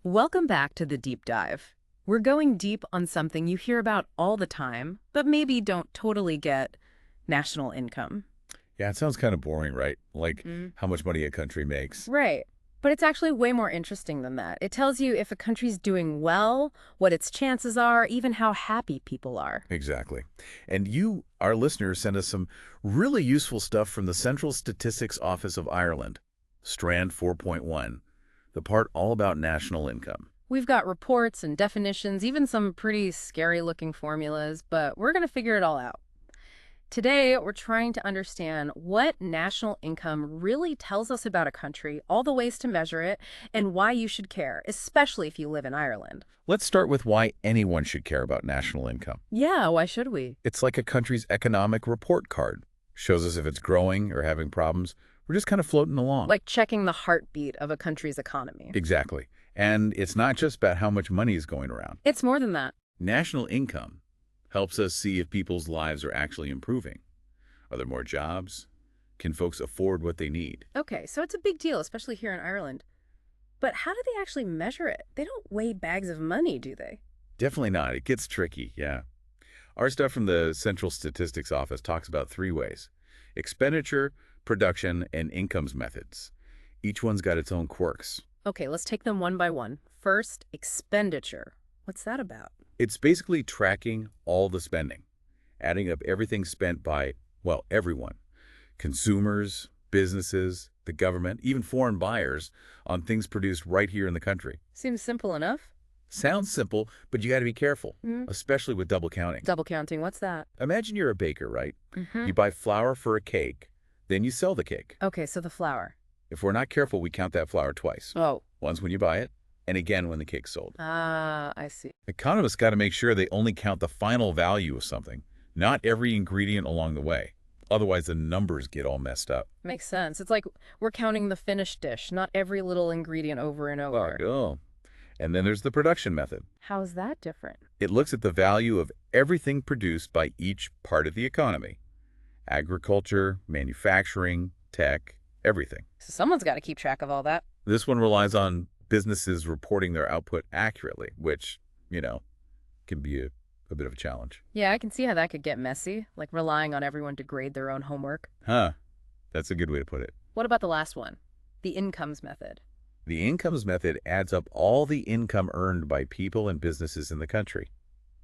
Welcome back to the deep dive. We're going deep on something you hear about all the time, but maybe don't totally get: national income. Yeah, it sounds kind of boring, right? Like Mm. how much money a country makes. Right. But it's actually way more interesting than that. It tells you if a country's doing well, what its chances are, even how happy people are. Exactly. And you, our listeners, sent us some really useful stuff from the Central Statistics Office of Ireland, Strand 4.1, the part all about national income. We've got reports and definitions, even some pretty scary-looking formulas, but we're going to figure it all out. Today, we're trying to understand what national income really tells us about a country, all the ways to measure it, and why you should care, especially if you live in Ireland. Let's start with why anyone should care about national income. Yeah, why should we? It's like a country's economic report card. Shows us if it's growing or having problems. We're just kind of floating along. Like checking the heartbeat of a country's economy. Exactly. And it's not just about how much money is going around. It's more than that. National income helps us see if people's lives are actually improving. Are there more jobs? Can folks afford what they need? Okay, so it's a big deal, especially here in Ireland. But how do they actually measure it? They don't weigh bags of money, do they? Definitely not. It gets tricky, yeah. Our stuff from the Central Statistics Office talks about three ways: expenditure, production, and incomes methods. Each one's got its own quirks. Okay, let's take them one by one. First, expenditure. What's that about? It's basically tracking all the spending, adding up everything spent by, well, everyone. Consumers, businesses, the government, even foreign buyers on things produced right here in the country. Seems simple enough. Sounds simple, but you got to be careful, Mm. especially with double counting. Double counting, what's that? Imagine you're a baker, right? Mm-hmm. You buy flour for a cake, then you sell the cake. Okay, so the flour. If we're not careful, we count that flour twice. Oh. Once when you buy it, and again when the cake's sold. Ah, I see. Economists got to make sure they only count the final value of something, not every ingredient along the way. Otherwise, the numbers get all messed up. Makes sense. It's like we're counting the finished dish, not every little ingredient over and over. Oh. And then there's the production method. How is that different? It looks at the value of everything produced by each part of the economy. Agriculture, manufacturing, tech, everything. So someone's got to keep track of all that. This one relies on businesses reporting their output accurately, which, can be a bit of a challenge. Yeah, I can see how that could get messy, like relying on everyone to grade their own homework. Huh. That's a good way to put it. What about the last one? The incomes method. The incomes method adds up all the income earned by people and businesses in the country.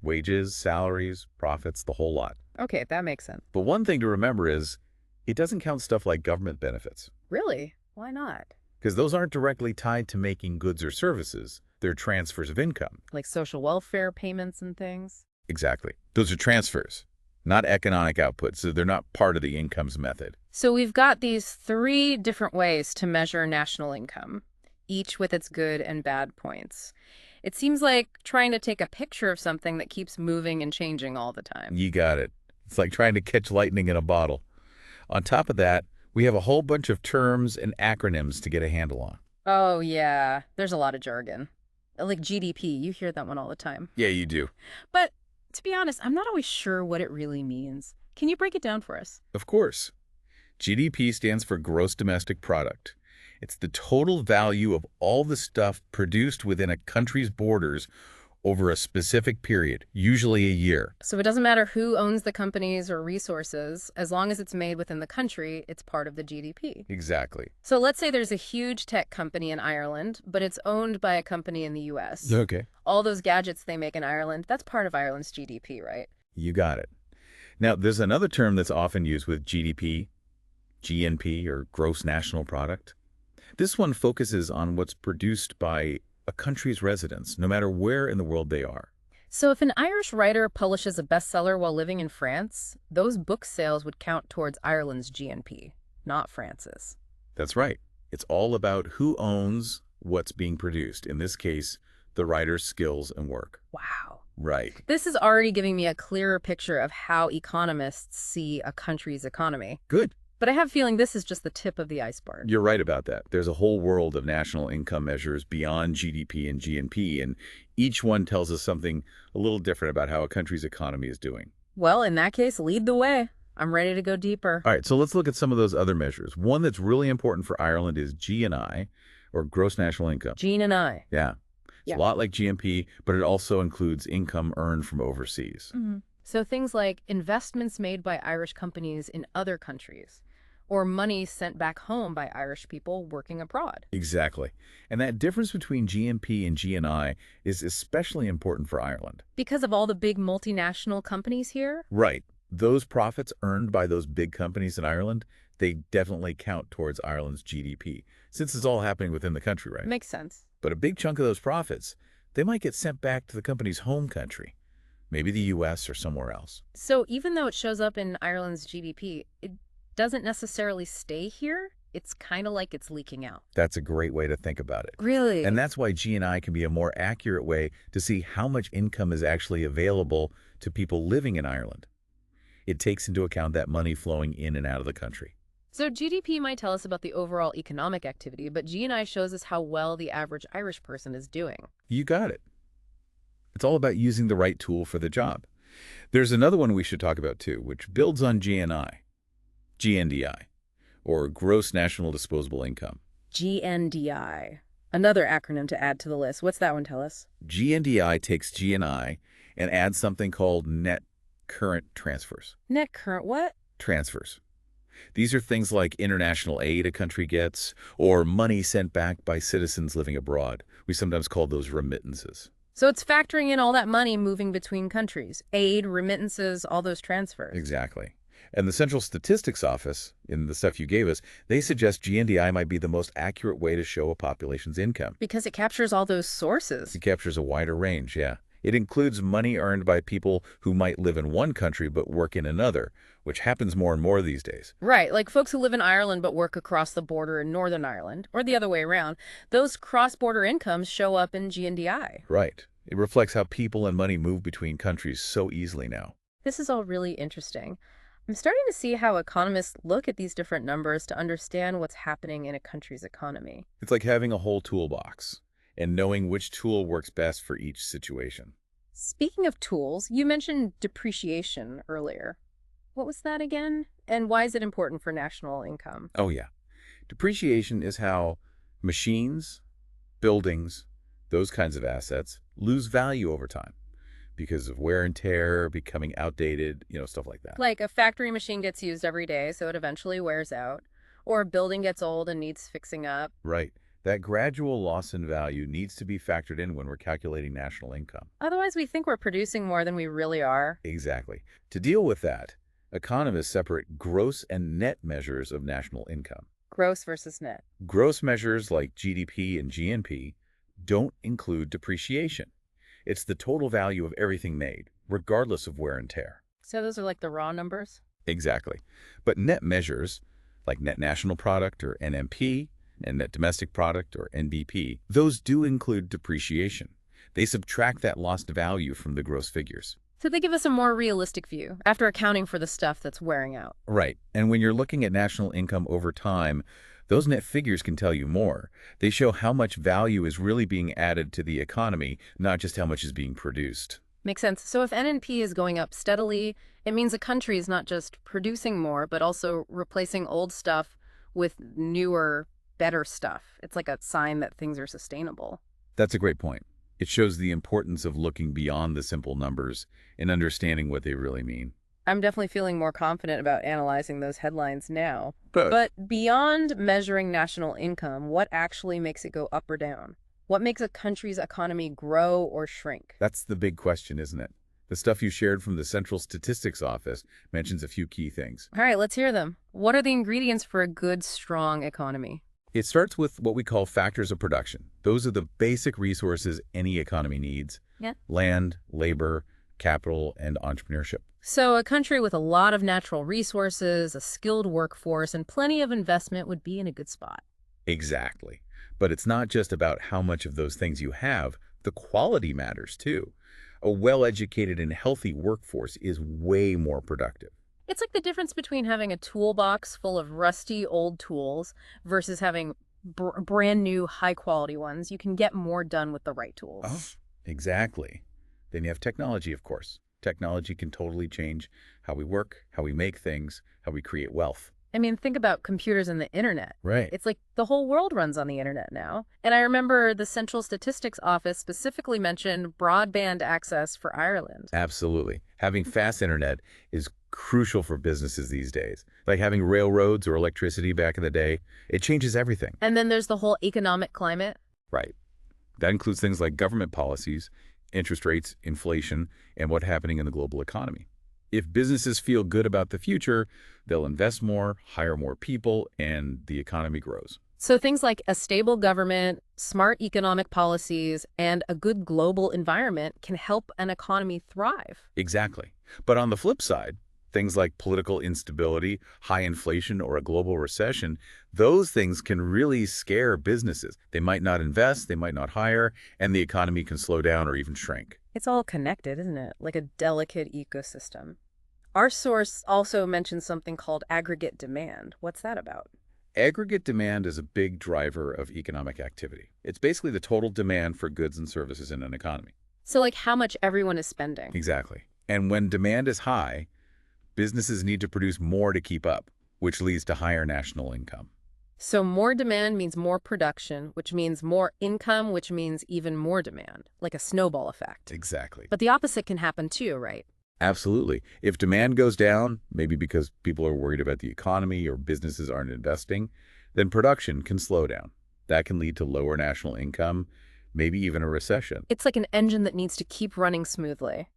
Wages, salaries, profits, the whole lot. Okay, that makes sense. But one thing to remember is it doesn't count stuff like government benefits, Really? Why not? because those aren't directly tied to making goods or services. They're transfers of income. Like social welfare payments and things? Exactly. Those are transfers, not economic output, so they're not part of the incomes method. So we've got these three different ways to measure national income, each with its good and bad points. It seems like trying to take a picture of something that keeps moving and changing all the time. You got it. It's like trying to catch lightning in a bottle. On top of that, we have a whole bunch of terms and acronyms to get a handle on. Oh, yeah. There's a lot of jargon. Like GDP, you hear that one all the time. Yeah, you do. But to be honest, I'm not always sure what it really means. Can you break it down for us? Of course. GDP stands for Gross Domestic Product. It's the total value of all the stuff produced within a country's borders over a specific period, usually a year. So it doesn't matter who owns the companies or resources, as long as it's made within the country, it's part of the GDP. Exactly. So let's say there's a huge tech company in Ireland, but it's owned by a company in the US. Okay. All those gadgets they make in Ireland, that's part of Ireland's GDP, right? You got it. Now, there's another term that's often used with GDP, GNP, or Gross National Product. This one focuses on what's produced by a country's residents, no matter where in the world they are. So if an Irish writer publishes a bestseller while living in France, those book sales would count towards Ireland's GNP, not France's. That's right. It's all about who owns what's being produced. In this case, the writer's skills and work. Wow. Right. This is already giving me a clearer picture of how economists see a country's economy. Good. But I have a feeling this is just the tip of the iceberg. You're right about that. There's a whole world of national income measures beyond GDP and GNP, and each one tells us something a little different about how a country's economy is doing. Well, in that case, lead the way. I'm ready to go deeper. All right, so let's look at some of those other measures. One that's really important for Ireland is GNI, or gross national income. Gene and I. Yeah. It's a Yeah. lot like GNP, but it also includes income earned from overseas. So things like investments made by Irish companies in other countries, or money sent back home by Irish people working abroad. Exactly. And that difference between GNP and GNI is especially important for Ireland. Because of all the big multinational companies here? Right. Those profits earned by those big companies in Ireland, they definitely count towards Ireland's GDP, since it's all happening within the country, right? Makes sense. But a big chunk of those profits, they might get sent back to the company's home country, maybe the US or somewhere else. So even though it shows up in Ireland's GDP, it doesn't necessarily stay here. It's kind of like it's leaking out. That's a great way to think about it. And Really? that's why GNI can be a more accurate way to see how much income is actually available to people living in Ireland. It takes into account that money flowing in and out of the country. So GDP might tell us about the overall economic activity, but GNI shows us how well the average Irish person is doing. You got it. It's all about using the right tool for the job. There's another one we should talk about too, which builds on GNI, GNDI, or Gross National Disposable Income. GNDI. Another acronym to add to the list. What's that one tell us? GNDI takes GNI and adds something called net current transfers. Net current what? Transfers. These are things like international aid a country gets or money sent back by citizens living abroad. We sometimes call those remittances. So it's factoring in all that money moving between countries. Aid, remittances, all those transfers. Exactly. And the Central Statistics Office, in the stuff you gave us, they suggest GNDI might be the most accurate way to show a population's income. Because it captures all those sources. It captures a wider range, yeah. It includes money earned by people who might live in one country but work in another, which happens more and more these days. Right, like folks who live in Ireland but work across the border in Northern Ireland, or the other way around. Those cross-border incomes show up in GNDI. Right. It reflects how people and money move between countries so easily now. This is all really interesting. I'm starting to see how economists look at these different numbers to understand what's happening in a country's economy. It's like having a whole toolbox and knowing which tool works best for each situation. Speaking of tools, you mentioned depreciation earlier. What was that again? And why is it important for national income? Oh, yeah. Depreciation is how machines, buildings, those kinds of assets lose value over time because of wear and tear, becoming outdated, stuff like that. Like a factory machine gets used every day, so it eventually wears out. Or a building gets old and needs fixing up. Right. That gradual loss in value needs to be factored in when we're calculating national income. Otherwise, we think we're producing more than we really are. Exactly. To deal with that, economists separate gross and net measures of national income. Gross versus net. Gross measures like GDP and GNP don't include depreciation. It's the total value of everything made, regardless of wear and tear. So those are like the raw numbers? Exactly. But net measures, like net national product or NMP, and net domestic product or NBP, those do include depreciation. They subtract that lost value from the gross figures. So they give us a more realistic view, after accounting for the stuff that's wearing out. Right. And when you're looking at national income over time, those net figures can tell you more. They show how much value is really being added to the economy, not just how much is being produced. Makes sense. So if NNP is going up steadily, it means a country is not just producing more, but also replacing old stuff with newer, better stuff. It's like a sign that things are sustainable. That's a great point. It shows the importance of looking beyond the simple numbers and understanding what they really mean. I'm definitely feeling more confident about analyzing those headlines now. But But beyond measuring national income, what actually makes it go up or down? What makes a country's economy grow or shrink? that's the big question, isn't it? The stuff you shared from the Central Statistics Office mentions a few key things. All right, let's hear them. What are the ingredients for a good, strong economy? It starts with what we call factors of production. Those are the basic resources any economy needs. Yeah. Land, labor, capital, and entrepreneurship. So a country with a lot of natural resources, a skilled workforce, and plenty of investment would be in a good spot. Exactly. But it's not just about how much of those things you have. The quality matters too. A well-educated and healthy workforce is way more productive. It's like the difference between having a toolbox full of rusty old tools versus having brand new high-quality ones. You can get more done with the right tools. Oh, exactly. Then you have technology, of course. Technology can totally change how we work, how we make things, how we create wealth. I mean, think about computers and the internet. Right. It's like the whole world runs on the internet now. And I remember the Central Statistics Office specifically mentioned broadband access for Ireland. Absolutely. Having fast internet is crucial for businesses these days. Like having railroads or electricity back in the day, it changes everything. And then there's the whole economic climate. Right. That includes things like government policies, interest rates, inflation, and what's happening in the global economy. If businesses feel good about the future, they'll invest more, hire more people, and the economy grows. So things like a stable government, smart economic policies, and a good global environment can help an economy thrive. Exactly. But on the flip side, things like political instability, high inflation, or a global recession, those things can really scare businesses. They might not invest, they might not hire, and the economy can slow down or even shrink. It's all connected, isn't it? Like a delicate ecosystem. Our source also mentions something called aggregate demand. What's that about? Aggregate demand is a big driver of economic activity. It's basically the total demand for goods and services in an economy. So like how much everyone is spending. Exactly. And when demand is high, businesses need to produce more to keep up, which leads to higher national income. So more demand means more production, which means more income, which means even more demand, like a snowball effect. Exactly. But the opposite can happen too, right? Absolutely. If demand goes down, maybe because people are worried about the economy or businesses aren't investing, then production can slow down. That can lead to lower national income, maybe even a recession. It's like an engine that needs to keep running smoothly.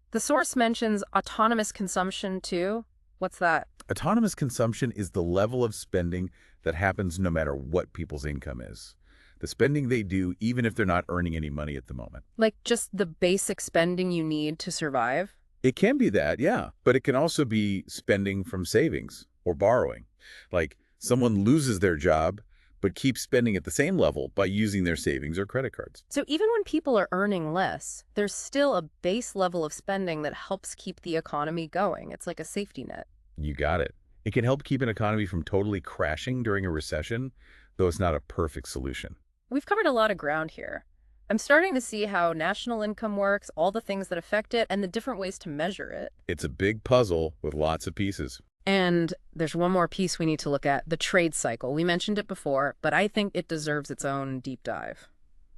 The source mentions autonomous consumption too. What's that? Autonomous consumption is the level of spending that happens no matter what people's income is. The spending they do even if they're not earning any money at the moment. Like just the basic spending you need to survive? It can be that, yeah, but it can also be spending from savings or borrowing. Like someone loses their job but keeps spending at the same level by using their savings or credit cards. So even when people are earning less, there's still a base level of spending that helps keep the economy going. It's like a safety net. You got it. It can help keep an economy from totally crashing during a recession, though it's not a perfect solution. We've covered a lot of ground here. I'm starting to see how national income works, all the things that affect it, and the different ways to measure it. It's a big puzzle with lots of pieces. And there's one more piece we need to look at, the trade cycle. We mentioned it before, but I think it deserves its own deep dive.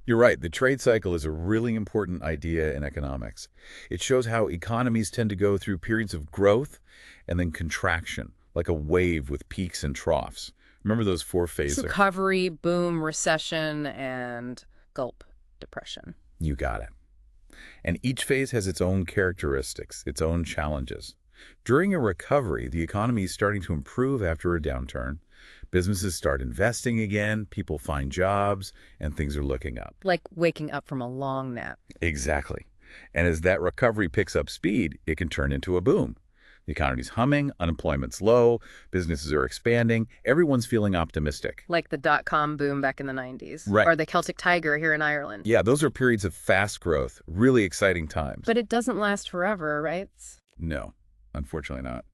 You're right. The trade cycle is a really important idea in economics. It shows how economies tend to go through periods of growth and then contraction, like a wave with peaks and troughs. Remember those four phases? Recovery, boom, recession, and gulp, depression. You got it. And each phase has its own characteristics, its own challenges. During a recovery, the economy is starting to improve after a downturn. Businesses start investing again, people find jobs, and things are looking up. Like waking up from a long nap. Exactly. And as that recovery picks up speed, it can turn into a boom. The economy's humming, unemployment's low, businesses are expanding, everyone's feeling optimistic. Like the dot-com boom back in the 90s. Right. Or the Celtic Tiger here in Ireland. Yeah, those are periods of fast growth, really exciting times. But it doesn't last forever, right? No, unfortunately not.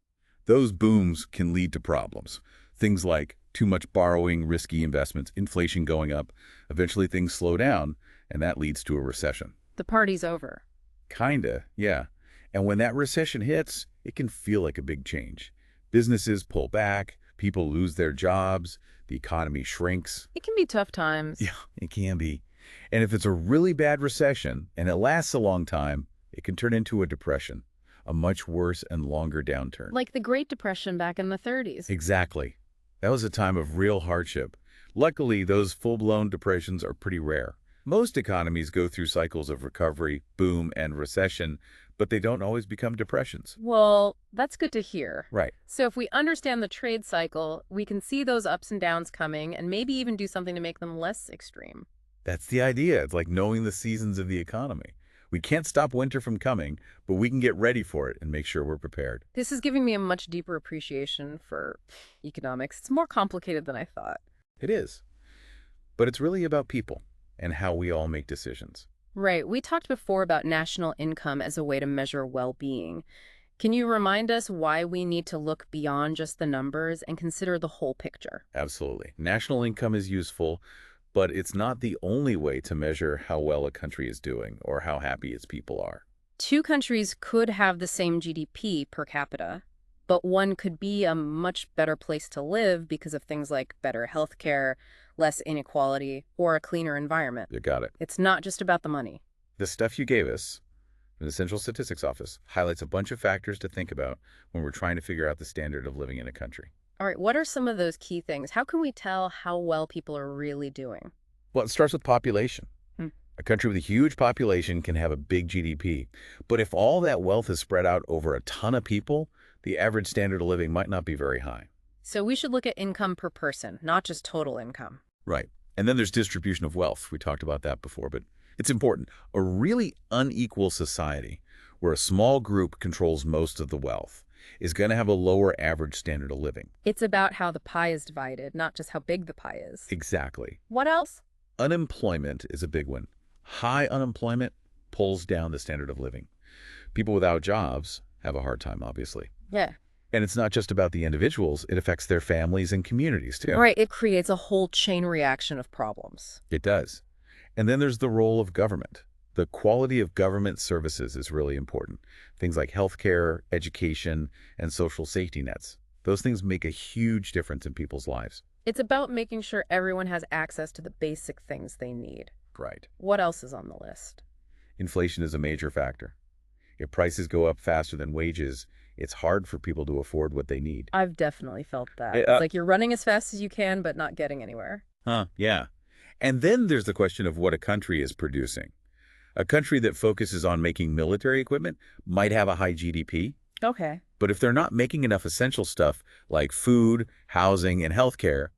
Those booms can lead to problems. Things like too much borrowing, risky investments, inflation going up. Eventually things slow down, and that leads to a recession. The party's over. Kinda, yeah. And when that recession hits, it can feel like a big change. Businesses pull back, people lose their jobs, the economy shrinks. It can be tough times. Yeah, it can be. And if it's a really bad recession and it lasts a long time, it can turn into a depression, a much worse and longer downturn. Like the Great Depression back in the 30s. Exactly. That was a time of real hardship. Luckily, those full-blown depressions are pretty rare. Most economies go through cycles of recovery, boom, and recession, but they don't always become depressions. Well, that's good to hear. Right. So if we understand the trade cycle, we can see those ups and downs coming and maybe even do something to make them less extreme. That's the idea. It's like knowing the seasons of the economy. We can't stop winter from coming, but we can get ready for it and make sure we're prepared. This is giving me a much deeper appreciation for economics. It's more complicated than I thought. It is. But it's really about people and how we all make decisions. Right. We talked before about national income as a way to measure well-being. Can you remind us why we need to look beyond just the numbers and consider the whole picture? Absolutely. National income is useful, but it's not the only way to measure how well a country is doing or how happy its people are. Two countries could have the same GDP per capita, but one could be a much better place to live because of things like better healthcare, less inequality, or a cleaner environment. You got it. It's not just about the money. The stuff you gave us from the Central Statistics Office highlights a bunch of factors to think about when we're trying to figure out the standard of living in a country. All right, what are some of those key things? How can we tell how well people are really doing? Well, it starts with population. Hmm. A country with a huge population can have a big GDP, but if all that wealth is spread out over a ton of people, the average standard of living might not be very high. So we should look at income per person, not just total income. Right. And then there's distribution of wealth. We talked about that before, but it's important. A really unequal society where a small group controls most of the wealth is going to have a lower average standard of living. It's about how the pie is divided, not just how big the pie is. Exactly. What else? Unemployment is a big one. High unemployment pulls down the standard of living. People without jobs have a hard time, obviously. Yeah. And it's not just about the individuals, it affects their families and communities, too. Right, it creates a whole chain reaction of problems. It does. And then there's the role of government. The quality of government services is really important. Things like healthcare, education, and social safety nets. Those things make a huge difference in people's lives. It's about making sure everyone has access to the basic things they need. Right. What else is on the list? Inflation is a major factor. If prices go up faster than wages, it's hard for people to afford what they need. I've definitely felt that. Hey, It's like you're running as fast as you can, but not getting anywhere. Yeah. And then there's the question of what a country is producing. A country that focuses on making military equipment might have a high GDP, Okay. but if they're not making enough essential stuff like food, housing, and healthcare,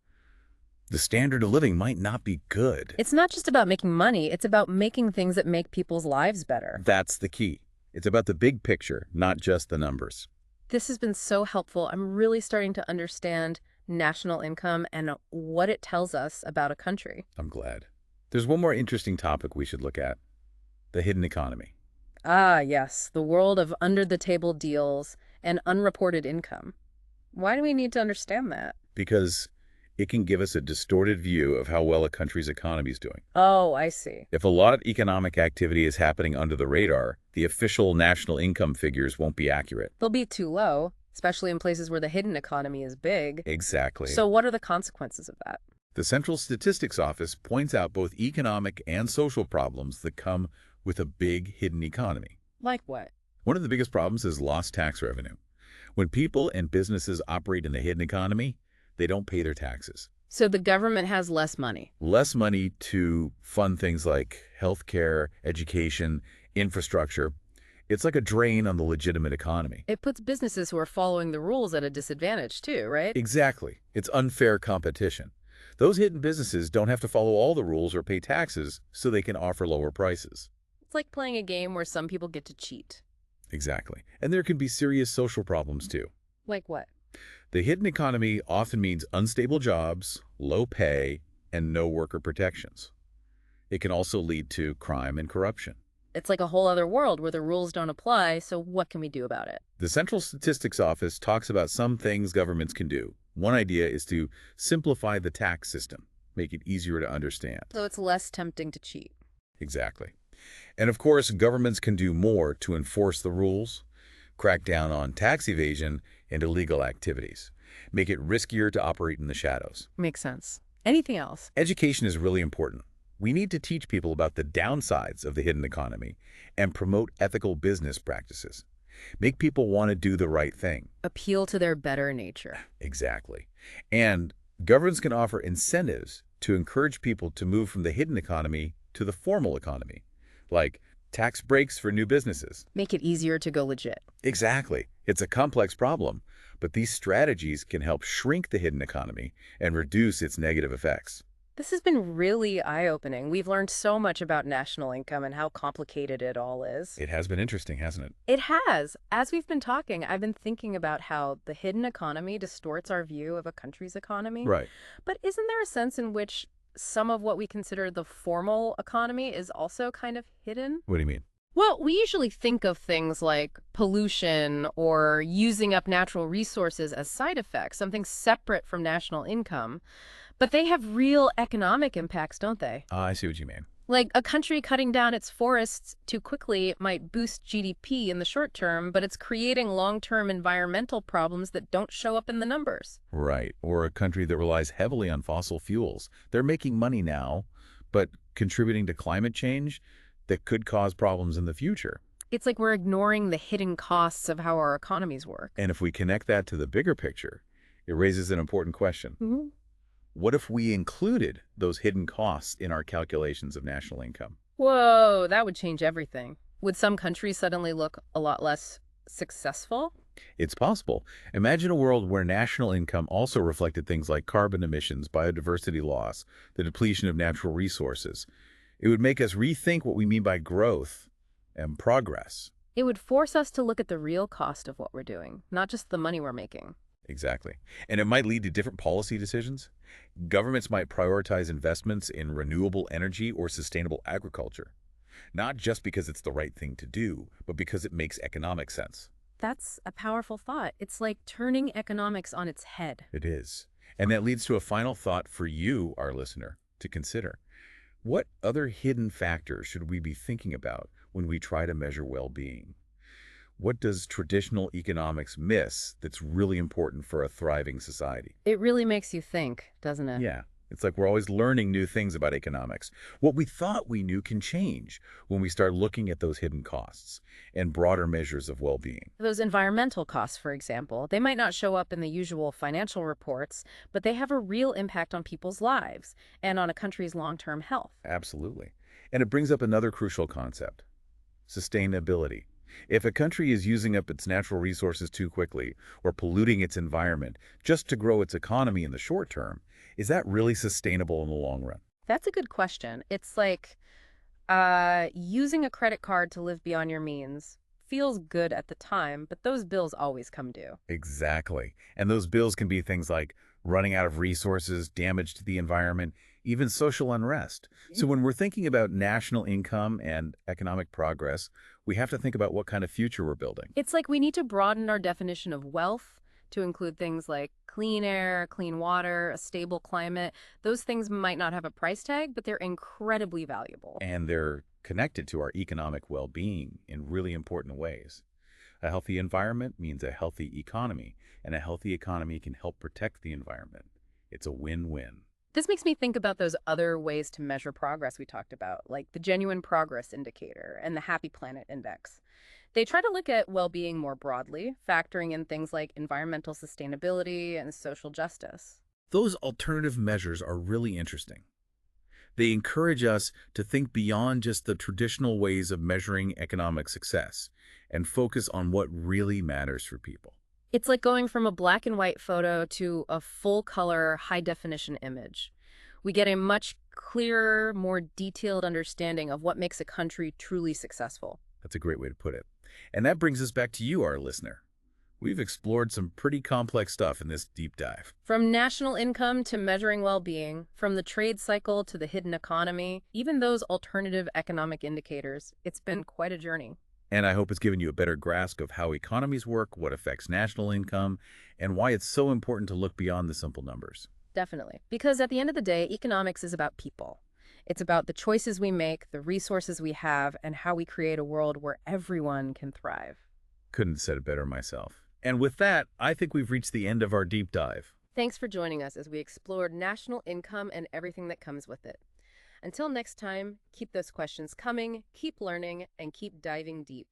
the standard of living might not be good. It's not just about making money, it's about making things that make people's lives better. That's the key. It's about the big picture, not just the numbers. This has been so helpful. I'm really starting to understand national income and what it tells us about a country. I'm glad. There's one more interesting topic we should look at: the hidden economy. Ah, yes, the world of under-the-table deals and unreported income. Why do we need to understand that? Because it can give us a distorted view of how well a country's economy is doing. Oh, I see. If a lot of economic activity is happening under the radar, the official national income figures won't be accurate. They'll be too low, especially in places where the hidden economy is big. Exactly. So what are the consequences of that? The Central Statistics Office points out both economic and social problems that come with a big hidden economy. Like what? One of the biggest problems is lost tax revenue. When people and businesses operate in the hidden economy, they don't pay their taxes. So the government has less money. Less money to fund things like healthcare, education, infrastructure. It's like a drain on the legitimate economy. It puts businesses who are following the rules at a disadvantage too, right? Exactly. It's unfair competition. Those hidden businesses don't have to follow all the rules or pay taxes, so they can offer lower prices. It's like playing a game where some people get to cheat. Exactly. And there can be serious social problems too. Like what? The hidden economy often means unstable jobs, low pay, and no worker protections. It can also lead to crime and corruption. It's like a whole other world where the rules don't apply, so what can we do about it? The Central Statistics Office talks about some things governments can do. One idea is to simplify the tax system, make it easier to understand. So it's less tempting to cheat. Exactly. And of course, governments can do more to enforce the rules, crack down on tax evasion and illegal activities, make it riskier to operate in the shadows. Makes sense. Anything else? Education is really important. We need to teach people about the downsides of the hidden economy and promote ethical business practices. Make people want to do the right thing. Appeal to their better nature. Exactly. And governments can offer incentives to encourage people to move from the hidden economy to the formal economy, like tax breaks for new businesses. Make it easier to go legit. Exactly. It's a complex problem, but these strategies can help shrink the hidden economy and reduce its negative effects. This has been really eye-opening. We've learned so much about national income and how complicated it all is. It has been interesting, hasn't it? It has. As we've been talking, I've been thinking about how the hidden economy distorts our view of a country's economy. Right. But isn't there a sense in which some of what we consider the formal economy is also kind of hidden? What do you mean? Well, we usually think of things like pollution or using up natural resources as side effects, something separate from national income. But they have real economic impacts, don't they? I see what you mean. Like a country cutting down its forests too quickly might boost GDP in the short term, but it's creating long-term environmental problems that don't show up in the numbers. Right. Or a country that relies heavily on fossil fuels. They're making money now, but contributing to climate change that could cause problems in the future. It's like we're ignoring the hidden costs of how our economies work. And if we connect that to the bigger picture, it raises an important question. Mhm. What if we included those hidden costs in our calculations of national income? Whoa, that would change everything. Would some countries suddenly look a lot less successful? It's possible. Imagine a world where national income also reflected things like carbon emissions, biodiversity loss, the depletion of natural resources. It would make us rethink what we mean by growth and progress. It would force us to look at the real cost of what we're doing, not just the money we're making. Exactly. And it might lead to different policy decisions. Governments might prioritize investments in renewable energy or sustainable agriculture, not just because it's the right thing to do, but because it makes economic sense. That's a powerful thought. It's like turning economics on its head. It is. And that leads to a final thought for you, our listener, to consider. What other hidden factors should we be thinking about when we try to measure well-being? What does traditional economics miss that's really important for a thriving society? It really makes you think, doesn't it? Yeah, it's like we're always learning new things about economics. What we thought we knew can change when we start looking at those hidden costs and broader measures of well-being. Those environmental costs, for example, they might not show up in the usual financial reports, but they have a real impact on people's lives and on a country's long-term health. Absolutely. And it brings up another crucial concept, sustainability. If a country is using up its natural resources too quickly or polluting its environment just to grow its economy in the short term, is that really sustainable in the long run? That's a good question. It's like using a credit card to live beyond your means feels good at the time, but those bills always come due. Exactly. And those bills can be things like running out of resources, damage to the environment, even social unrest. So when we're thinking about national income and economic progress, we have to think about what kind of future we're building. It's like we need to broaden our definition of wealth to include things like clean air, clean water, a stable climate. Those things might not have a price tag, but they're incredibly valuable. And they're connected to our economic well-being in really important ways. A healthy environment means a healthy economy, and a healthy economy can help protect the environment. It's a win-win. This makes me think about those other ways to measure progress we talked about, like the Genuine Progress Indicator and the Happy Planet Index. They try to look at well-being more broadly, factoring in things like environmental sustainability and social justice. Those alternative measures are really interesting. They encourage us to think beyond just the traditional ways of measuring economic success and focus on what really matters for people. It's like going from a black and white photo to a full-color, high-definition image. We get a much clearer, more detailed understanding of what makes a country truly successful. That's a great way to put it. And that brings us back to you, our listener. We've explored some pretty complex stuff in this deep dive. From national income to measuring well-being, from the trade cycle to the hidden economy, even those alternative economic indicators, it's been quite a journey. And I hope it's given you a better grasp of how economies work, what affects national income, and why it's so important to look beyond the simple numbers. Definitely. Because at the end of the day, economics is about people. It's about the choices we make, the resources we have, and how we create a world where everyone can thrive. Couldn't have said it better myself. And with that, I think we've reached the end of our deep dive. Thanks for joining us as we explored national income and everything that comes with it. Until next time, keep those questions coming, keep learning, and keep diving deep.